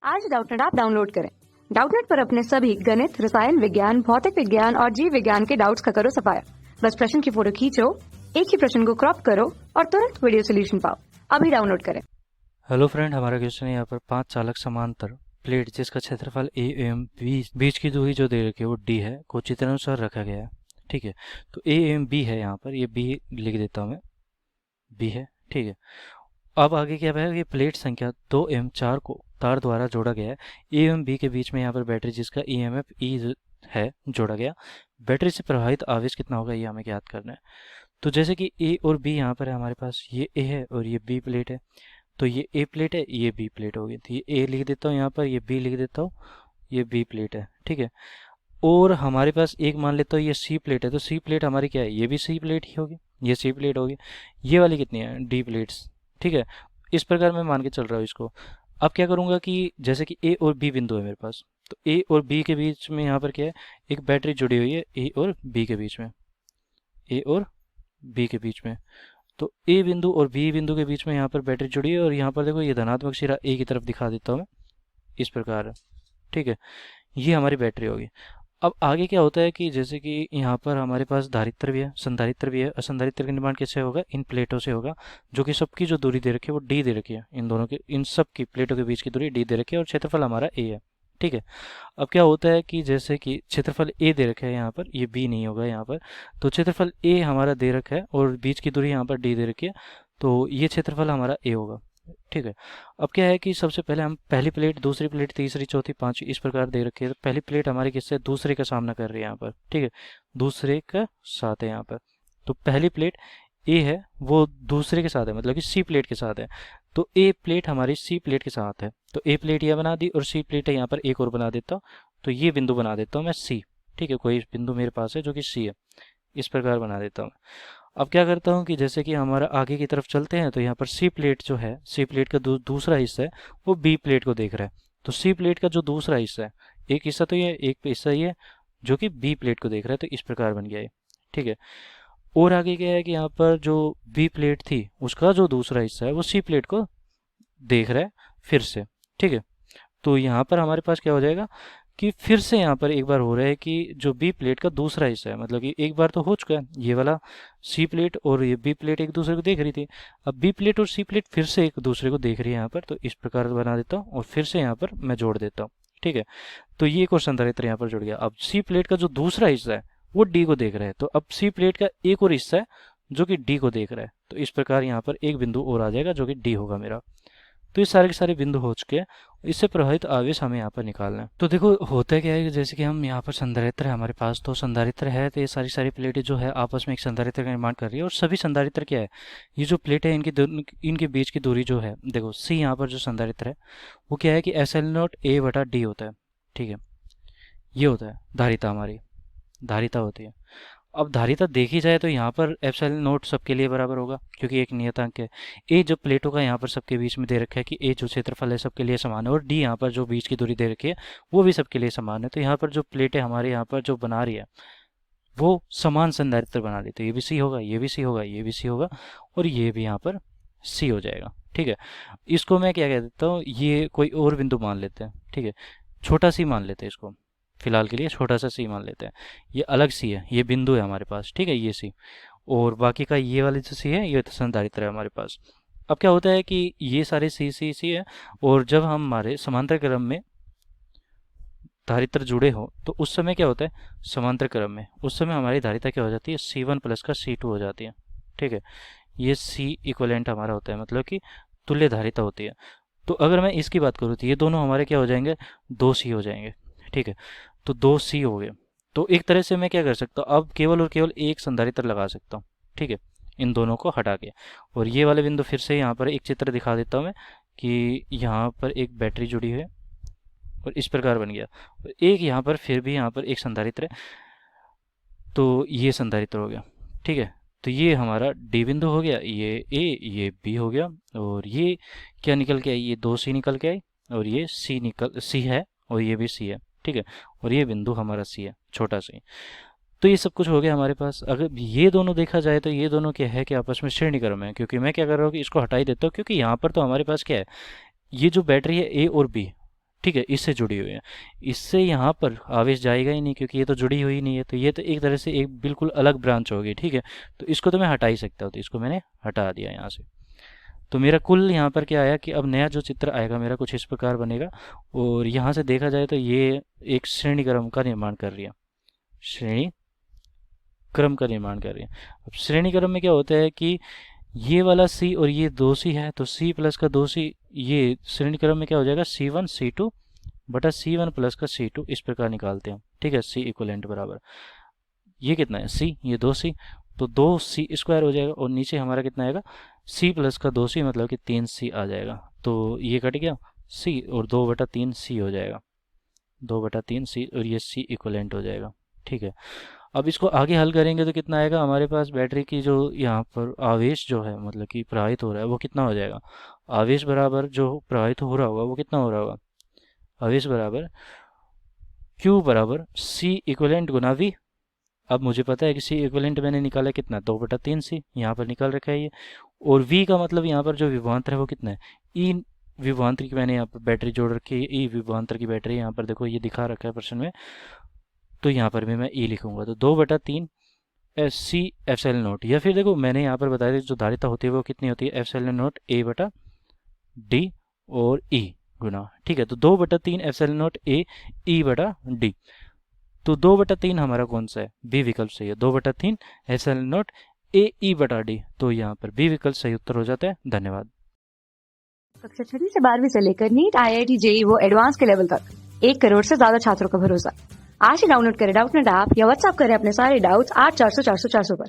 आज Doubtnut app download करें। Doubtnut पर अपने सभी गणित, रसायन विज्ञान, भौतिक विज्ञान और जीव विज्ञान के डाउट्स का करो सफाया। बस प्रश्न की फोटो खींचो, एक ही प्रश्न को क्रॉप करो और तुरंत वीडियो सोल्यूशन पाओ। अभी डाउनलोड करें। हेलो फ्रेंड, हमारा क्वेश्चन है यहाँ पर 5 चालक समांतर प्लेट जिसका क्षेत्रफल ए एवं बीच की दूरी जो दे रखी है वो डी है को चित्रानुसार रखा गया है। ठीक है, तो ए एवं बी है, यहाँ पर ये बी लिख देता हूँ मैं, बी है। ठीक है, अब आगे क्या है कि प्लेट संख्या 2 एवं 4 को तार द्वारा जोड़ा गया है। ए एवं बी के बीच में यहाँ पर बैटरी जिसका ईएमएफ ई है जोड़ा गया। बैटरी से प्रभावित आवेश कितना होगा ये हमें ज्ञात करना है। तो जैसे कि ए और बी यहाँ पर है हमारे पास, ये ए है और ये बी प्लेट है। तो ये ए प्लेट है, ये बी प्लेट होगी, तो ये ए लिख देता हूँ यहाँ पर, ये बी लिख देता हूँ, ये बी प्लेट है। ठीक है, और हमारे पास एक मान लेता हूँ ये सी प्लेट है, तो सी प्लेट हमारी क्या है, ये भी सी प्लेट ही होगी, ये सी प्लेट होगी। ये वाली कितनी है, डी प्लेट्स। ठीक है, इस प्रकार मैं मान के चल रहा हूँ इसको। अब क्या करूँगा कि जैसे कि ए और बी बिंदु है मेरे पास, तो ए और बी के बीच में यहाँ पर क्या है, एक बैटरी जुड़ी हुई है ए और बी के बीच में, ए और बी के बीच में। तो ए बिंदु और बी बिंदु के बीच में यहाँ पर बैटरी जुड़ी है, और यहाँ पर देखो ये धनात्मक सिरा ए की तरफ दिखा देता हूँ मैं, इस प्रकार है। ठीक है, ये हमारी बैटरी होगी। अब आगे क्या होता है कि जैसे कि यहाँ पर हमारे पास धारित्र भी है, संधारित्र भी है। असंधारित्र का निर्माण कैसे होगा, इन प्लेटों से होगा, जो कि सबकी जो दूरी दे रखी है वो डी दे रखी है। इन दोनों की, इन सब की प्लेटों के बीच की दूरी डी दे रखी है और क्षेत्रफल हमारा ए है। ठीक है, अब क्या होता है कि जैसे कि क्षेत्रफल ए दे रखा है यहाँ पर, ये बी नहीं होगा यहाँ पर, तो क्षेत्रफल ए हमारा दे रखा है और बीच की दूरी यहाँ पर डी दे रखी है, तो ये क्षेत्रफल हमारा ए होगा। ठीक है, अब क्या है कि सबसे पहले हम पहली प्लेट, दूसरी प्लेट, तीसरी, चौथी, पांचवी इस प्रकार दे रखी है। तो पहली प्लेट हमारी किससे, दूसरे का सामना कर रही है यहाँ पर। ठीक है, दूसरे का साथ है यहाँ पर, तो पहली प्लेट ए है वो दूसरे के साथ है, मतलब कि सी प्लेट के साथ है। तो ए प्लेट हमारी सी प्लेट के साथ है, तो ए प्लेट यह बना दी और सी प्लेट है यहाँ पर एक और बना देता हूँ, तो ये बिंदु बना देता हूँ मैं सी। ठीक है, कोई बिंदु मेरे पास है जो कि सी है, इस प्रकार बना देता हूँ। अब क्या करता हूँ कि जैसे कि हमारा आगे की तरफ चलते हैं, तो यहाँ पर सी प्लेट जो है, सी प्लेट का दूसरा हिस्सा है वो बी प्लेट को देख रहा है। तो सी प्लेट का जो दूसरा हिस्सा है, एक हिस्सा तो ये, एक हिस्सा ये जो कि बी प्लेट को देख रहा है, तो इस प्रकार बन गया है। ठीक है, और आगे क्या है कि यहाँ पर जो बी प्लेट थी उसका जो दूसरा हिस्सा है वो सी प्लेट को देख रहा है फिर से। ठीक है, तो यहाँ पर हमारे पास क्या हो जाएगा कि फिर से यहाँ पर एक बार हो रहा है कि जो बी प्लेट का दूसरा हिस्सा है, मतलब कि एक बार तो हो चुका है ये वाला, सी प्लेट और ये बी प्लेट एक दूसरे को देख रही थी। अब बी प्लेट और सी प्लेट फिर से एक दूसरे को देख रही है यहाँ पर, तो इस प्रकार बना देता हूँ और फिर से यहाँ पर मैं जोड़ देता हूँ। ठीक है, तो ये एक और संधारित्र यहाँ पर जुड़ गया। अब सी प्लेट का जो दूसरा हिस्सा है वो डी को देख रहा है, तो अब सी प्लेट का एक और हिस्सा है जो कि डी को देख रहा है, तो इस प्रकार यहाँ पर एक बिंदु और आ जाएगा जो कि डी होगा मेरा। तो ये सारे के सारे बिंदु हो चुके हैं, इससे प्रभावित आवेश हमें यहाँ पर निकालना है। तो देखो होता है क्या है कि जैसे कि हम यहाँ पर संधारित्र है हमारे पास, तो संधारित्र है तो ये सारी सारी प्लेटें जो है आपस में एक संधारित्र का निर्माण कर रही है। और सभी संधारित्र क्या है, ये जो प्लेट है इनके बीच की दूरी जो है, देखो सी यहाँ पर जो संधारित्र है वो क्या है कि SL0 A बटा डी होता है। ठीक है, ये होता है धारिता, हमारी धारिता होती है। अब धारिता देखी जाए तो यहाँ पर एप्सिलॉन नोट सबके लिए बराबर होगा, क्योंकि एक नियतांक है। ए जो प्लेटों का यहाँ पर सबके बीच में दे रखा है कि ए जो क्षेत्रफल है सबके लिए समान है, और डी यहाँ पर जो बीच की दूरी दे रखी है वो भी सबके लिए समान है। तो यहाँ पर जो प्लेटें हमारे यहाँ पर जो बना रही है वो समान संधारित्र बना रही, तो ये भी सी होगा, ये भी सी होगा, ये भी सी होगा, और ये भी यहाँ पर सी हो जाएगा। ठीक है, इसको मैं क्या कह देता हूँ, ये कोई और बिंदु मान लेते हैं। ठीक है, छोटा सी मान लेते हैं इसको, फिलहाल के लिए छोटा सा सी मान लेते हैं। ये अलग सी है, ये बिंदु है हमारे पास। ठीक है, ये सी, और बाकी का ये वाली जो सी है ये संधारित्र है हमारे पास। अब क्या होता है कि ये सारे सी सी सी है, और जब हम हमारे समांतर क्रम में धारित्र जुड़े हो तो उस समय क्या होता है, समांतर क्रम में उस समय हमारी धारिता क्या हो जाती है, C1 प्लस का C2 हो जाती है। ठीक है, ये C इक्वलेंट हमारा होता है, मतलब कि तुल्य धारिता होती है। तो अगर मैं इसकी बात करूँ तो ये दोनों हमारे क्या हो जाएंगे, 2C हो जाएंगे। ठीक है, तो 2C हो गए। तो एक तरह से मैं क्या कर सकता हूँ, अब केवल और केवल एक संधारित्र लगा सकता हूँ। ठीक है, इन दोनों को हटा के, और ये वाले बिंदु फिर से यहाँ पर एक चित्र दिखा देता हूँ मैं कि यहाँ पर एक बैटरी जुड़ी है और इस प्रकार बन गया, और एक यहाँ पर फिर भी यहाँ पर एक संधारित्र है, तो ये संधारित्र हो गया। ठीक है, तो ये हमारा डी बिंदु हो गया, ये ए, ये बी हो गया, और ये क्या निकल के आई, ये 2C निकल के आई, और ये सी है, और ये भी सी है। ठीक है, और ये बिंदु हमारा सी है, छोटा सी। तो ये सब कुछ हो गया हमारे पास। अगर ये दोनों देखा जाए तो ये दोनों क्या है कि आपस में श्रेणी क्रम है, क्योंकि मैं क्या कर रहा हूँ कि इसको हटा ही देता हूँ, क्योंकि यहाँ पर तो हमारे पास क्या है, ये जो बैटरी है ए और बी, ठीक है, इससे जुड़ी हुई है। इससे यहाँ पर आवेश जाएगा ही नहीं क्योंकि ये तो जुड़ी हुई नहीं है, तो ये तो एक तरह से एक बिल्कुल अलग ब्रांच होगी। ठीक है, तो इसको तो मैं हटा ही सकता हूँ, तो इसको मैंने हटा दिया यहाँ से। तो मेरा कुल यहाँ पर क्या आया कि अब नया जो चित्र आएगा मेरा कुछ इस प्रकार बनेगा, और यहाँ से देखा जाए तो ये एक श्रेणी क्रम का निर्माण कर रही है, श्रेणी क्रम का निर्माण कर रही है। अब श्रेणी क्रम में क्या होता है कि ये वाला C और ये 2C है, तो C प्लस का 2C, ये श्रेणी क्रम में क्या हो जाएगा, C1 C2 बटा C1 प्लस का C2, इस प्रकार निकालते हैं। ठीक है, C इक्वलेंट बराबर ये कितना है C, ये 2C, तो 2C स्क्वायर हो जाएगा, और नीचे हमारा कितना आएगा C प्लस का 2C मतलब कि 3C आ जाएगा। तो ये कट गया C, और 2/3C हो जाएगा, 2/3C, और ये C इक्वलेंट हो जाएगा। ठीक है, अब इसको आगे हल करेंगे तो कितना आएगा हमारे पास, बैटरी की जो यहाँ पर आवेश जो है मतलब कि प्रवाहित हो रहा है वो कितना हो जाएगा, आवेश बराबर जो प्रवाहित हो रहा होगा वो कितना हो रहा होगा, आवेश बराबर Q बराबर C इक्वलेंट गुना V। अब मुझे पता है कि C इक्वलेंट मैंने निकाला कितना, 2/3C यहाँ पर निकाल रखा है ये, और V का मतलब यहाँ पर जो विभवांतर है वो कितना है, E विभवांतर की मैंने यहाँ पर बैटरी जोड़ रखी है, E विभवांतर की बैटरी यहाँ पर देखो ये दिखा रखा है प्रश्न में, तो यहाँ पर भी मैं E लिखूंगा, तो 2/3 C एप्सिलॉन नॉट, या फिर देखो मैंने यहाँ पर बताया जो धारिता होती है वो कितनी होती है, एप्सिलॉन नॉट A/D और E गुना। ठीक है, तो 2/3 एप्सिलॉन नॉट A E/D, तो 2/3 हमारा कौन सा है, बी विकल्प सही है, 2/3 एप्सिलॉन नॉट A E/D, तो यहाँ पर बी विकल्प सही उत्तर हो जाता है। धन्यवाद। कक्षा 6 से 12वीं से लेकर नीट, IIT, JEE वो एडवांस के लेवल तक 1 करोड़ से ज्यादा छात्रों का भरोसा। आज ही डाउनलोड करें डाउटनेट ऐप या व्हाट्सएप करें अपने सारे डाउट्स 8400 400 400 पर।